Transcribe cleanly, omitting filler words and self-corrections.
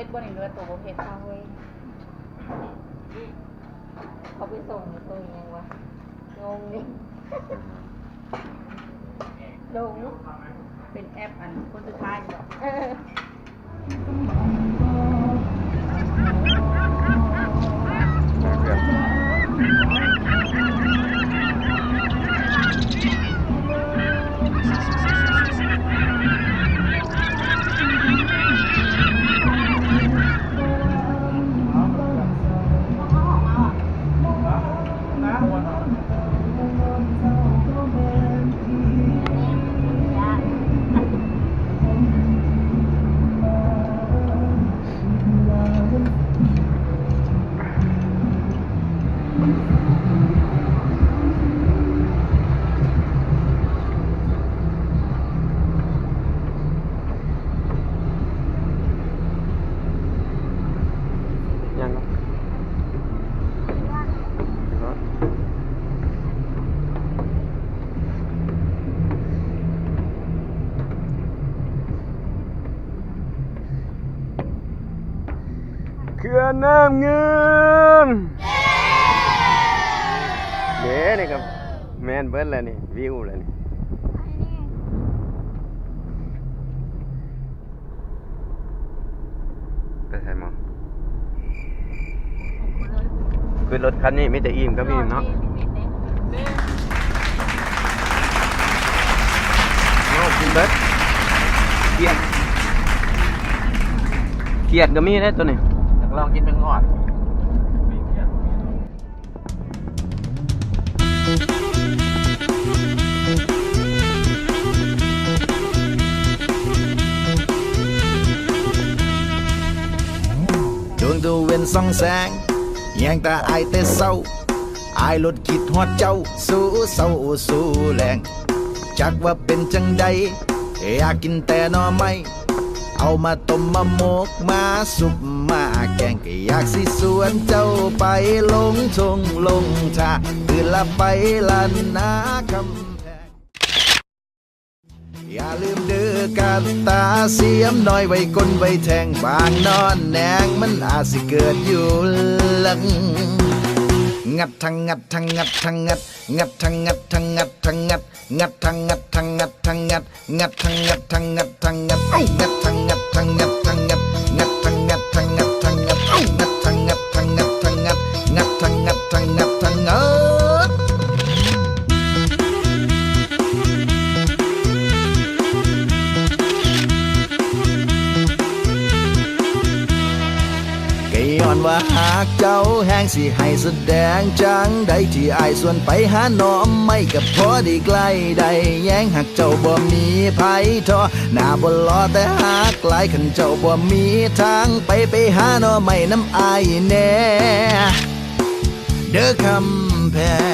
ชรบ่หนึ่งเรือตัวบ่เพชรเว้ยเขาไปส่งตัวยังวะงงนี่ลงเป็นแอปอันคนสุดท้ายหรเขื่อนน้ำเงินเด้นี่ครับแมนเบิร์ดแล้วนี่วิวแล้วนี่ไปใส่หมอคือรถคันนี้มีแต่อิ่มครับอิ่มเนาะโอ้กินเบิร์ดเกียดก็มีได้ตัวนี้ลองกินเป็นงอดดวงตะเวนส่องแสงแยงตาอายแต่เศร้าอายลดคิดฮอดเจ้าสู้เศร้าสู้แรงจักว่าเป็นจังใดอยากกินแต่หน่อไม้เอามาต้มมาหมกมาสุกมาแกงก็อยากสิสวนเจ้าไปลงทงลงทาคือละไปลันนาคำแพงอย่าลืมเด้อกันตาเสียมน้อยไว้ก้นไว้แทงบางนอนแนงมันอาจสิเกิดอยู่หลังงัดทั้งงัดทั้งงัดทั้งงัดงัดทั้งงัดทั้งงัดทั้งงัดงัดทั้งงัดทั้งงัดทั้งงัดงัดทั้งงัดทั้งงัดทั้งงัดงัดทั้งงัดทั้งงัดทั้งงัดงัดทั้งงัดทั้งงัดทั้งงัดงัดทั้งงัดทั้งงัดทั้งงัดงัดทั้งงัดทั้งงัดทั้งงัดย้อนว่าหากเจ้าแห้งสิให้แสดงจังใดที่อายส่วนไปหาน้อมไม่กับพอได้ใกล้ได้แย้งหากเจ้าบ่มีไผทอหน้าบ่รอแต่หากหลายขันเจ้าบ่มีทางไปหาน้อไม่น้ำอายแน่เด้อคำแพง